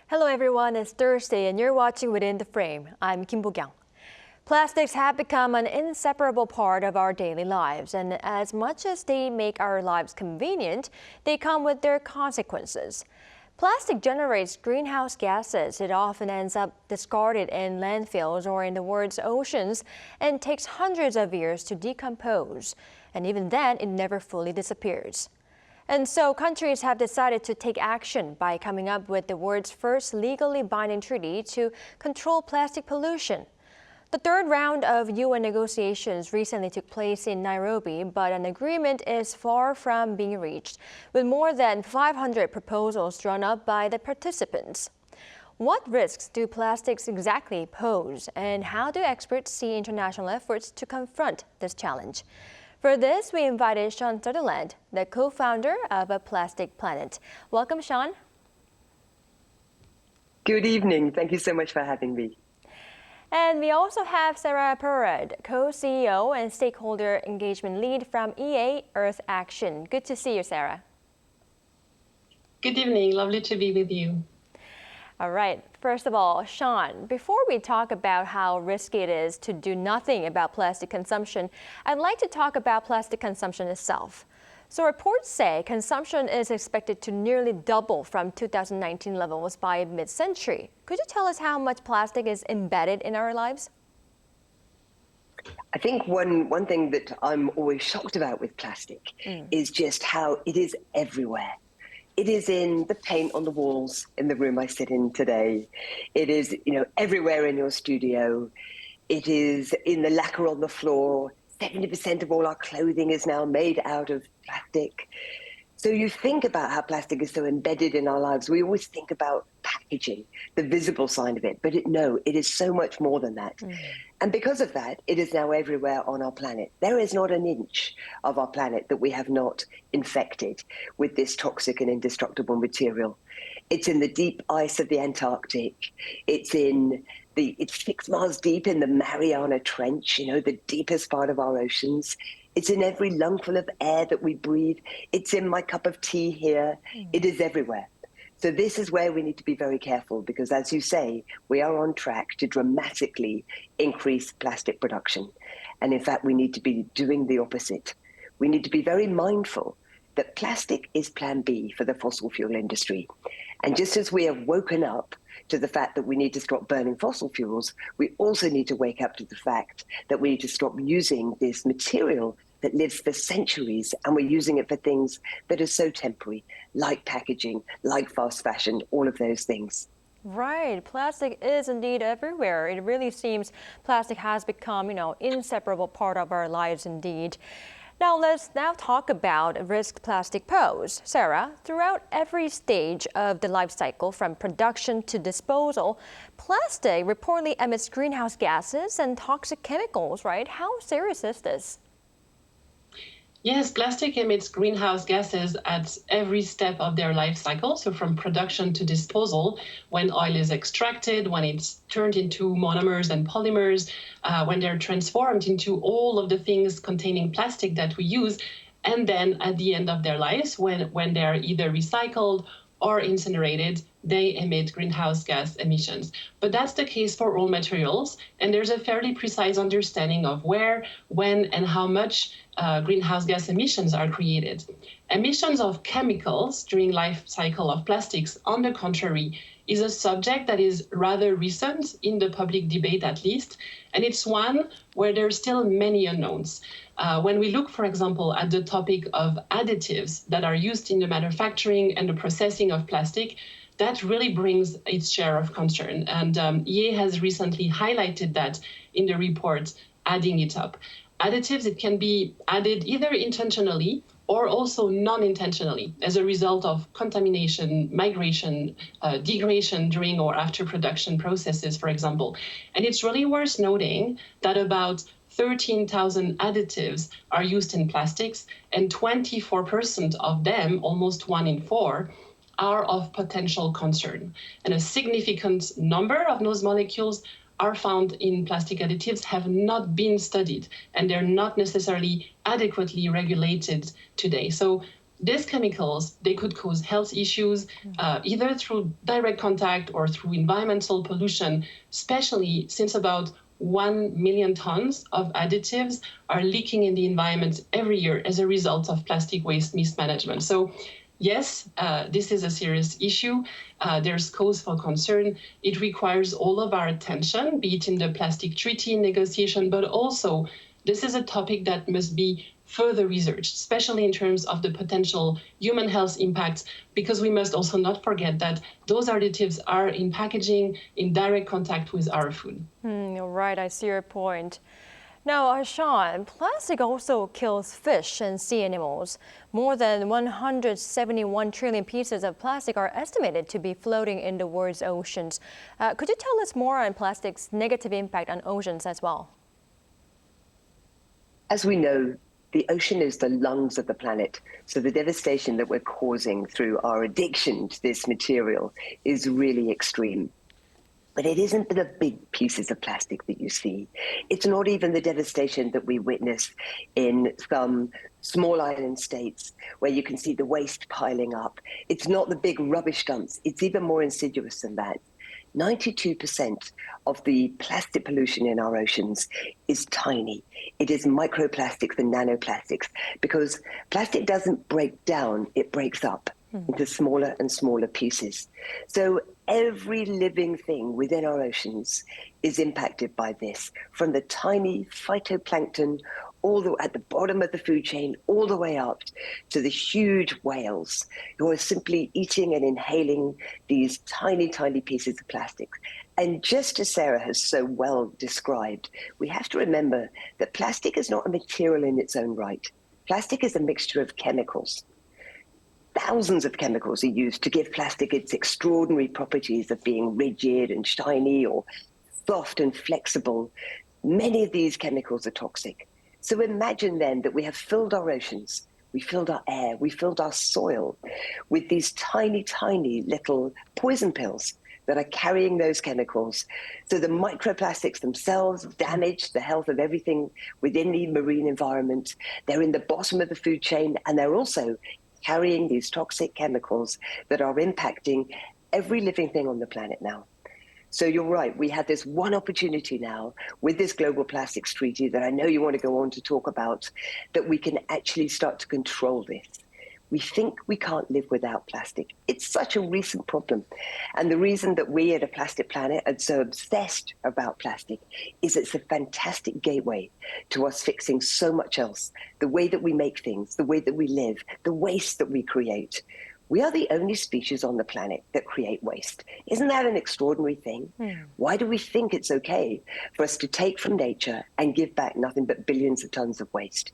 Hello everyone, it's Thursday and you're watching Within the Frame. I'm Kim Bo-kyung. Plastics have become an inseparable part of our daily lives, and as much as they make our lives convenient, they come with their consequences. Plastic generates greenhouse gases. It often ends up discarded in landfills or, in the words, oceans, and takes hundreds of years to decompose. And even then, it never fully disappears. And so countries have decided to take action by coming up with the world's first legally binding treaty to control plastic pollution. The third round of UN negotiations recently took place in Nairobi, but an agreement is far from being reached, with more than 500 proposals drawn up by the participants. What risks do plastics exactly pose, and how do experts see international efforts to confront this challenge? For this, we invited Sian Sutherland, the co-founder of A Plastic Planet. Welcome, Sian. Good evening. Thank you so much for having me. And we also have Sarah Perez, co-CEO and stakeholder engagement lead from EA Earth Action. Good to see you, Sarah. Good evening. Lovely to be with you. All right. First of all, Sian, before we talk about how risky it is to do nothing about plastic consumption, I'd like to talk about plastic consumption itself. So reports say consumption is expected to nearly double from 2019 levels by mid-century. Could you tell us how much plastic is embedded in our lives? I think one thing that I'm always shocked about with plastic is just how it is everywhere. It is in the paint on the walls in the room I sit in today. It is, everywhere in your studio. It is in the lacquer on the floor. 70% of all our clothing is now made out of plastic. So you think about how plastic is so embedded in our lives. We always think about packaging, the visible side of it, but it is so much more than that. And because of that, it is now everywhere on our planet. There is not an inch of our planet that we have not infected with this toxic and indestructible material. It's in the deep ice of the Antarctic. It's 6 miles deep in the Mariana Trench, the deepest part of our oceans. It's in every lungful of air that we breathe. It's in my cup of tea here. It is everywhere. So this is where we need to be very careful because, as you say, we are on track to dramatically increase plastic production. And in fact, we need to be doing the opposite. We need to be very mindful that plastic is plan B for the fossil fuel industry. And just as we have woken up to the fact that we need to stop burning fossil fuels, we also need to wake up to the fact that we need to stop using this material that lives for centuries, and we're using it for things that are so temporary, like packaging, like fast fashion, all of those things. Right. Plastic is indeed everywhere. It really seems plastic has become, inseparable part of our lives indeed. Now let's talk about risk plastic pose. Sarah, throughout every stage of the life cycle, from production to disposal, plastic reportedly emits greenhouse gases and toxic chemicals, right? How serious is this? Yes, plastic emits greenhouse gases at every step of their life cycle. So from production to disposal, when oil is extracted, when it's turned into monomers and polymers, when they're transformed into all of the things containing plastic that we use, and then at the end of their lives, when they're either recycled or incinerated, they emit greenhouse gas emissions. But that's the case for all materials, and there's a fairly precise understanding of where, when, and how much greenhouse gas emissions are created. Emissions of chemicals during life cycle of plastics, on the contrary, is a subject that is rather recent in the public debate at least, and it's one where there's still many unknowns. When we look, for example, at the topic of additives that are used in the manufacturing and the processing of plastic, that really brings its share of concern. And EA has recently highlighted that in the report, adding it up. Additives, it can be added either intentionally or also non-intentionally as a result of contamination, migration, degradation during or after production processes, for example. And it's really worth noting that about 13,000 additives are used in plastics, and 24% of them, almost 1 in 4, are of potential concern. And a significant number of those molecules are found in plastic additives have not been studied, and they're not necessarily adequately regulated today. So these chemicals, they could cause health issues, either through direct contact or through environmental pollution, especially since about 1 million tons of additives are leaking in the environment every year as a result of plastic waste mismanagement. So yes, this is a serious issue. There's cause for concern. It requires all of our attention, be it in the plastic treaty negotiation, but also this is a topic that must be further researched, especially in terms of the potential human health impacts, because we must also not forget that those additives are in packaging in direct contact with our food. Right, I see your point. Now, Sian, plastic also kills fish and sea animals. More than 171 trillion pieces of plastic are estimated to be floating in the world's oceans. Could you tell us more on plastic's negative impact on oceans as well? As we know, the ocean is the lungs of the planet, so the devastation that we're causing through our addiction to this material is really extreme. But it isn't the big pieces of plastic that you see. It's not even the devastation that we witness in some small island states where you can see the waste piling up. It's not the big rubbish dumps. It's even more insidious than that. 92% of the plastic pollution in our oceans is tiny. It is microplastics and nanoplastics, because plastic doesn't break down, it breaks up into smaller and smaller pieces. So every living thing within our oceans is impacted by this, from the tiny phytoplankton at the bottom of the food chain, all the way up to the huge whales who are simply eating and inhaling these tiny, tiny pieces of plastic. And just as Sarah has so well described, we have to remember that plastic is not a material in its own right. Plastic is a mixture of chemicals. Thousands of chemicals are used to give plastic its extraordinary properties of being rigid and shiny or soft and flexible. Many of these chemicals are toxic. So imagine then that we have filled our oceans, we filled our air, we filled our soil with these tiny, tiny little poison pills that are carrying those chemicals. So the microplastics themselves damage the health of everything within the marine environment. They're in the bottom of the food chain, and they're also carrying these toxic chemicals that are impacting every living thing on the planet now. So you're right, we have this one opportunity now with this global plastics treaty that I know you want to go on to talk about, that we can actually start to control this. We think we can't live without plastic. It's such a recent problem. And the reason that we at A Plastic Planet are so obsessed about plastic is it's a fantastic gateway to us fixing so much else. The way that we make things, the way that we live, the waste that we create. We are the only species on the planet that create waste. Isn't that an extraordinary thing? Why do we think it's okay for us to take from nature and give back nothing but billions of tons of waste?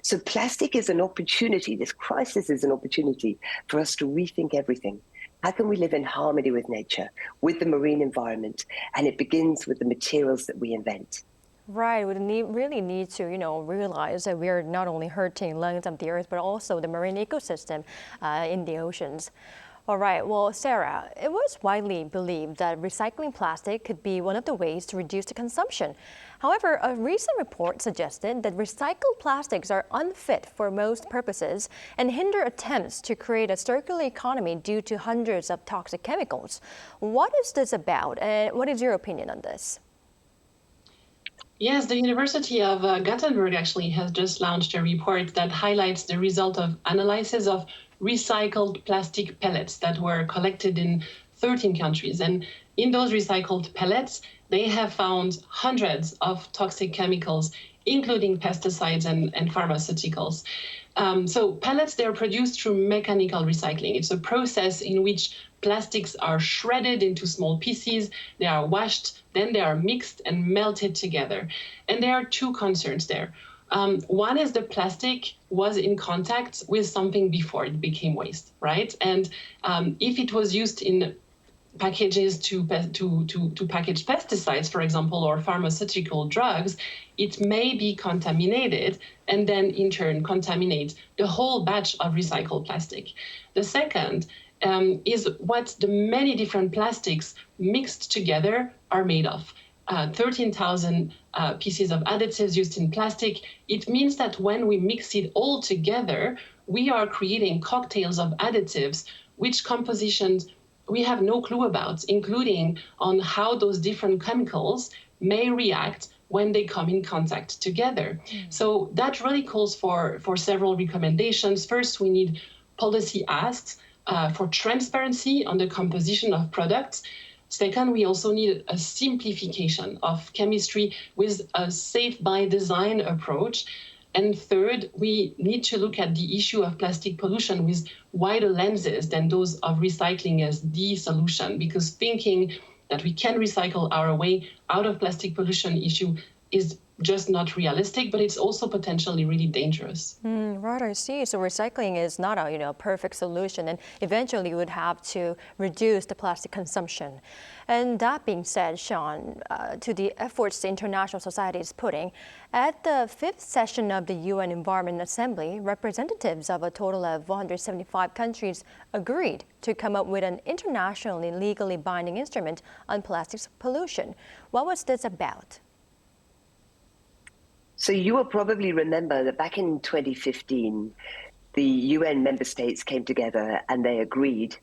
So plastic is an opportunity. This crisis is an opportunity for us to rethink everything. How can we live in harmony with nature, with the marine environment? And it begins with the materials that we invent. Right, we really need to, realize that we are not only hurting lungs of the earth, but also the marine ecosystem in the oceans. All right, well, Sarah, it was widely believed that recycling plastic could be one of the ways to reduce the consumption. However, a recent report suggested that recycled plastics are unfit for most purposes and hinder attempts to create a circular economy due to hundreds of toxic chemicals. What is this about, and what is your opinion on this? Yes, the University of Gothenburg actually has just launched a report that highlights the result of analysis of recycled plastic pellets that were collected in 13 countries. And in those recycled pellets, they have found hundreds of toxic chemicals, including pesticides and pharmaceuticals. So pellets, they're produced through mechanical recycling. It's a process in which plastics are shredded into small pieces, they are washed, then they are mixed and melted together. And there are two concerns there. One is the plastic was in contact with something before it became waste, right? And if it was used in packages to package pesticides, for example, or pharmaceutical drugs, it may be contaminated and then in turn contaminate the whole batch of recycled plastic. The second is what the many different plastics mixed together are made of. 13,000 pieces of additives used in plastic. It means that when we mix it all together, we are creating cocktails of additives, which compositions we have no clue about, including on how those different chemicals may react when they come in contact together. So that really calls for several recommendations. First, we need policy asks for transparency on the composition of products. Second, we also need a simplification of chemistry with a safe by design approach. And third, we need to look at the issue of plastic pollution with wider lenses than those of recycling as the solution, because thinking that we can recycle our way out of plastic pollution issue is just not realistic, but it's also potentially really dangerous. Right, I see. So recycling is not a perfect solution, and eventually you would have to reduce the plastic consumption. And that being said, Sian, to the efforts the international society is putting, at the 5th session of the UN Environment Assembly, representatives of a total of 175 countries agreed to come up with an internationally legally binding instrument on plastics pollution. What was this about? So you will probably remember that back in 2015, the UN member states came together and they agreed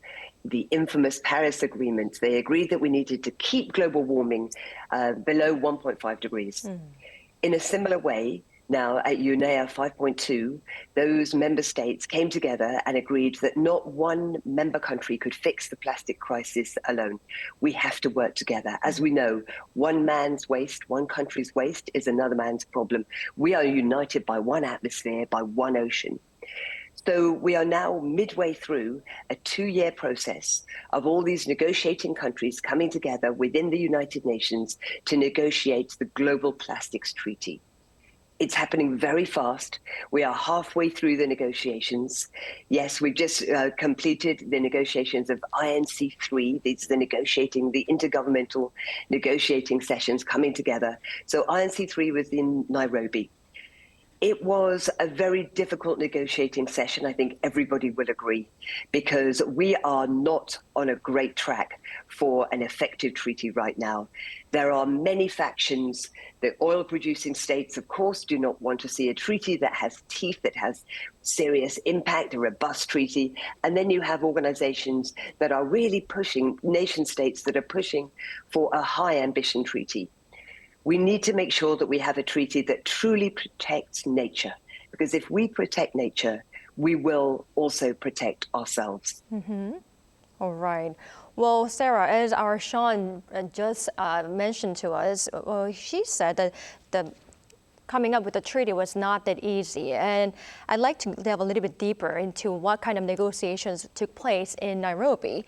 the infamous Paris Agreement. They agreed that we needed to keep global warming below 1.5 degrees. In a similar way, now at UNEA 5.2, those member states came together and agreed that not one member country could fix the plastic crisis alone. We have to work together. As we know, one man's waste, one country's waste is another man's problem. We are united by one atmosphere, by one ocean. So we are now midway through a 2-year process of all these negotiating countries coming together within the United Nations to negotiate the Global Plastics Treaty. It's happening very fast. We are halfway through the negotiations. Yes, we've just completed the negotiations of INC3. It's the intergovernmental negotiating sessions coming together. So INC3 was in Nairobi. It was a very difficult negotiating session, I think everybody will agree, because we are not on a great track for an effective treaty right now. There are many factions. The oil-producing states, of course, do not want to see a treaty that has teeth, that has serious impact, a robust treaty. And then you have organizations that are really pushing, nation states that are pushing for a high ambition treaty. We need to make sure that we have a treaty that truly protects nature, because if we protect nature, we will also protect ourselves. All right. Well, Sarah, as our Sian just mentioned to us, she said that the coming up with a treaty was not that easy. And I'd like to delve a little bit deeper into what kind of negotiations took place in Nairobi.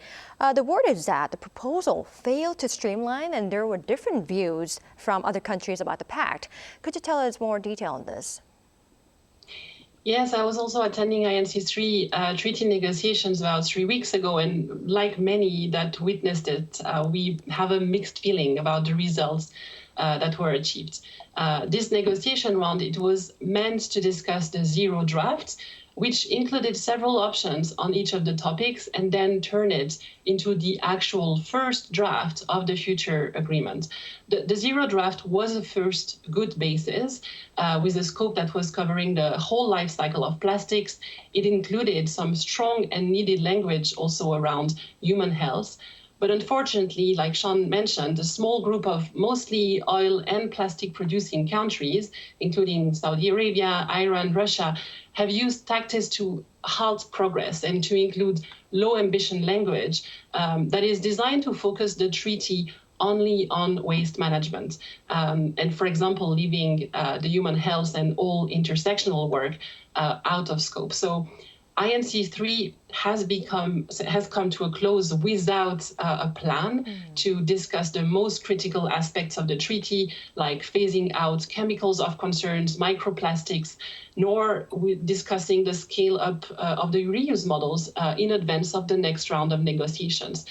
The word is that the proposal failed to streamline and there were different views from other countries about the pact. Could you tell us more detail on this? Yes, I was also attending INC3 treaty negotiations about 3 weeks ago, and like many that witnessed it, we have a mixed feeling about the results that were achieved. This negotiation round, it was meant to discuss the zero draft, which included several options on each of the topics, and then turn it into the actual first draft of the future agreement. The zero draft was a first good basis with a scope that was covering the whole life cycle of plastics. It included some strong and needed language also around human health. But unfortunately, like Sian mentioned, a small group of mostly oil and plastic producing countries, including Saudi Arabia, Iran, Russia, have used tactics to halt progress and to include low ambition language that is designed to focus the treaty only on waste management. And for example, leaving the human health and all intersectional work out of scope. So INC3 has come to a close without a plan to discuss the most critical aspects of the treaty, like phasing out chemicals of concerns, microplastics, nor discussing the scale up of the reuse models in advance of the next round of negotiations.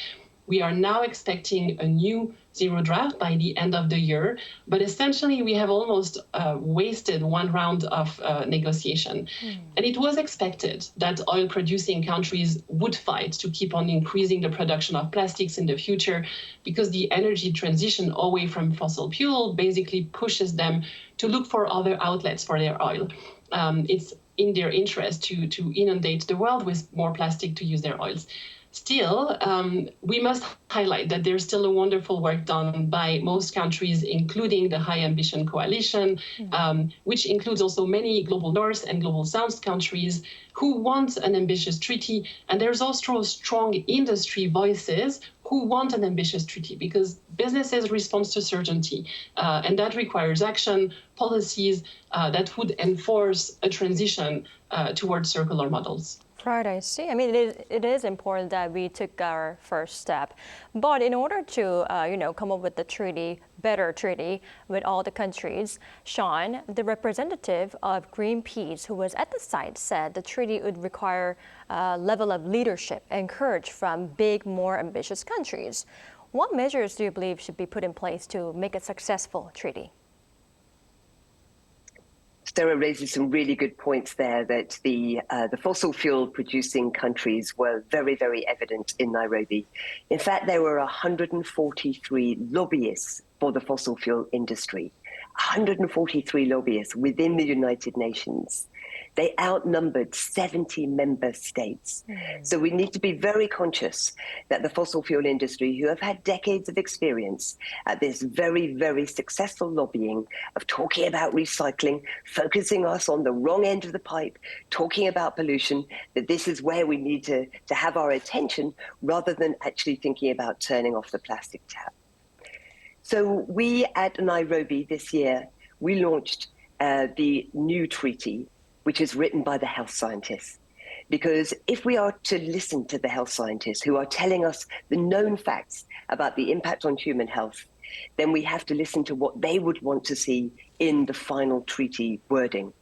We are now expecting a new zero draft by the end of the year, but essentially we have almost wasted one round of negotiation. And it was expected that oil-producing countries would fight to keep on increasing the production of plastics in the future, because the energy transition away from fossil fuel basically pushes them to look for other outlets for their oil. It's in their interest to inundate the world with more plastic to use their oils. Still, we must highlight that there's still a wonderful work done by most countries, including the High Ambition Coalition, which includes also many global North and global South countries who want an ambitious treaty. And there's also strong industry voices who want an ambitious treaty because businesses respond to certainty, and that requires action, policies that would enforce a transition towards circular models. Right, I see. I mean, it is important that we took our first step. But in order to, come up with the better treaty with all the countries, Sian, the representative of Greenpeace who was at the site, said the treaty would require a level of leadership and courage from big, more ambitious countries. What measures do you believe should be put in place to make a successful treaty? Sarah raises some really good points there that the fossil fuel producing countries were very, very evident in Nairobi. In fact, there were 143 lobbyists for the fossil fuel industry, 143 lobbyists within the United Nations. They outnumbered 70 member states. So we need to be very conscious that the fossil fuel industry, who have had decades of experience at this very, very successful lobbying of talking about recycling, focusing us on the wrong end of the pipe, talking about pollution, that this is where we need to have our attention rather than actually thinking about turning off the plastic tap. So we at Nairobi this year, we launched the new treaty, which is written by the health scientists. Because if we are to listen to the health scientists who are telling us the known facts about the impact on human health, then we have to listen to what they would want to see in the final treaty wording.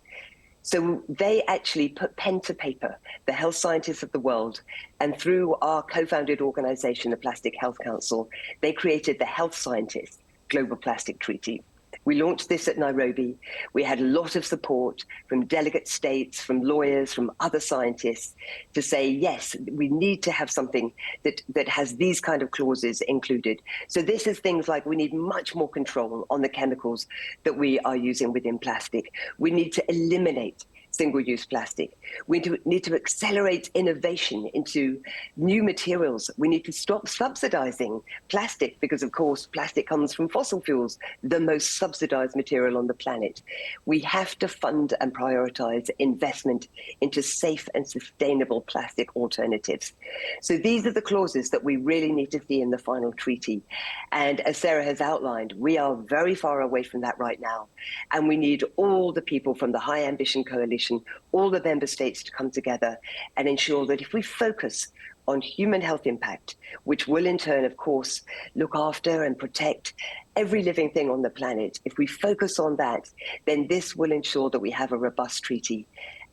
So they actually put pen to paper, the health scientists of the world, and through our co-founded organization, the Plastic Health Council, they created the Health Scientists Global Plastic Treaty. We launched this at Nairobi. We had a lot of support from delegate states, from lawyers, from other scientists to say, yes, we need to have something that has these kind of clauses included. So this is things like we need much more control on the chemicals that we are using within plastic. We need to eliminate single-use plastic. We need to accelerate innovation into new materials. We need to stop subsidizing plastic because, of course, plastic comes from fossil fuels, the most subsidized material on the planet. We have to fund and prioritize investment into safe and sustainable plastic alternatives. So these are the clauses that we really need to see in the final treaty. And as Sarah has outlined, we are very far away from that right now. And we need all the people from the High Ambition Coalition, all the member states to come together and ensure that if we focus on human health impact, which will in turn, of course, look after and protect every living thing on the planet, if we focus on that, then this will ensure that we have a robust treaty.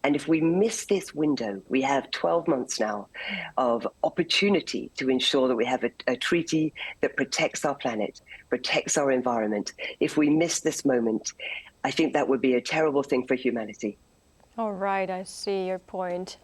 And if we miss this window, we have 12 months now of opportunity to ensure that we have a treaty that protects our planet, protects our environment. If we miss this moment, I think that would be a terrible thing for humanity. All right, I see your point.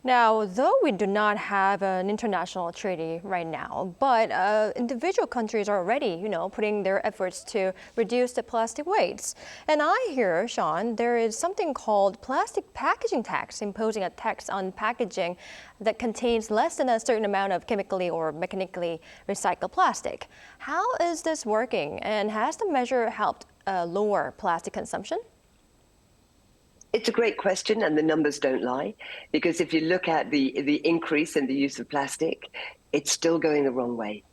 Now, though we do not have an international treaty right now, but individual countries are already, putting their efforts to reduce the plastic waste. And I hear, Sian, there is something called plastic packaging tax, imposing a tax on packaging that contains less than a certain amount of chemically or mechanically recycled plastic. How is this working, and has the measure helped lower plastic consumption? It's a great question, and the numbers don't lie, because if you look at the increase in the use of plastic, it's still going the wrong way.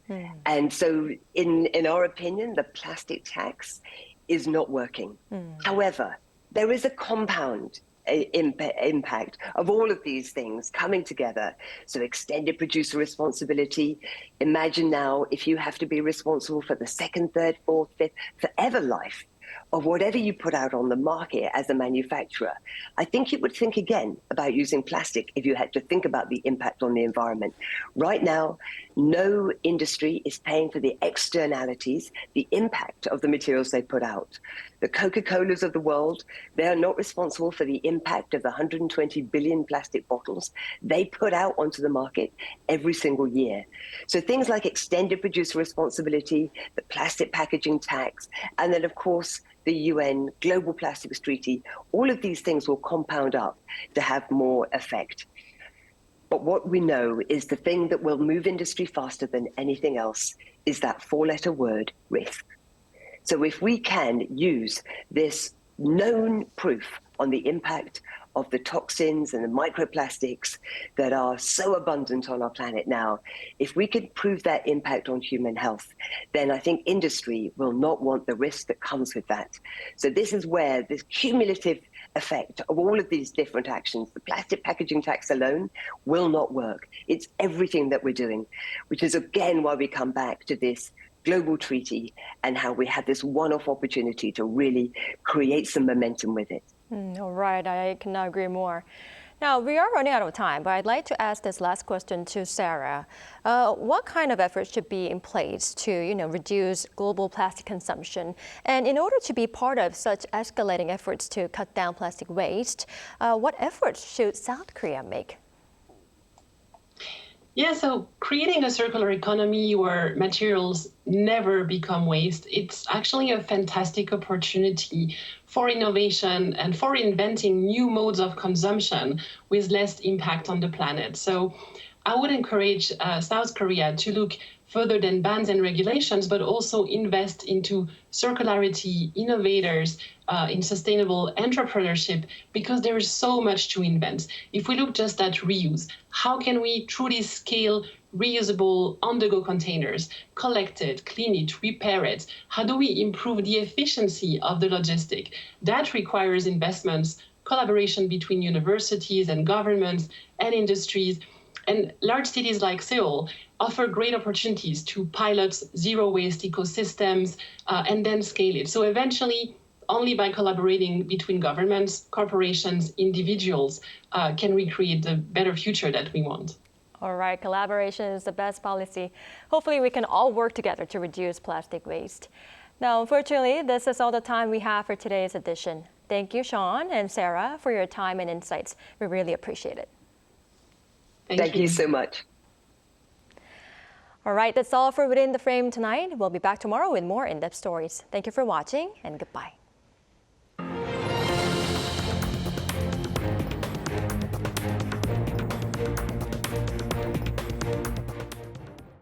And so in our opinion, the plastic tax is not working. However, there is a compound impact of all of these things coming together. So extended producer responsibility. Imagine now if you have to be responsible for the second, third, fourth, fifth, forever life of whatever you put out on the market as a manufacturer. I think you would think again about using plastic if you had to think about the impact on the environment. Right now, no industry is paying for the externalities, the impact of the materials they put out. The Coca-Colas of the world, they are not responsible for the impact of the 120 billion plastic bottles they put out onto the market every single year. So things like extended producer responsibility, the plastic packaging tax, and then of course, the UN Global Plastics Treaty, all of these things will compound up to have more effect. But what we know is the thing that will move industry faster than anything else is that four-letter word, risk. So if we can use this known proof on the impact of the toxins and the microplastics that are so abundant on our planet now, if we can prove that impact on human health, then I think industry will not want the risk that comes with that. So this is where this cumulative effect of all of these different actions, the plastic packaging tax alone will not work. It's everything that we're doing, which is again why we come back to this global treaty and how we have this one-off opportunity to really create some momentum with it. All right, I cannot agree more. Now, we are running out of time, but I'd like to ask this last question to Sarah. What kind of efforts should be in place to, reduce global plastic consumption? And in order to be part of such escalating efforts to cut down plastic waste, what efforts should South Korea make? Yeah, so creating a circular economy where materials never become waste, it's actually a fantastic opportunity for innovation and for inventing new modes of consumption with less impact on the planet. So I would encourage South Korea to look further than bans and regulations, but also invest into circularity, innovators, in sustainable entrepreneurship, because there is so much to invent. If we look just at reuse, how can we truly scale reusable on-the-go containers, collect it, clean it, repair it? How do we improve the efficiency of the logistic? That requires investments, collaboration between universities and governments and industries. And large cities like Seoul offer great opportunities to pilot zero waste ecosystems and then scale it. So eventually, only by collaborating between governments, corporations, individuals can we create the better future that we want. All right, collaboration is the best policy. Hopefully we can all work together to reduce plastic waste. Now, unfortunately, this is all the time we have for today's edition. Thank you, Sian and Sarah, for your time and insights. We really appreciate it. Thank you so much. All right, that's all for Within the Frame tonight. We'll be back tomorrow with more in-depth stories. Thank you for watching and goodbye.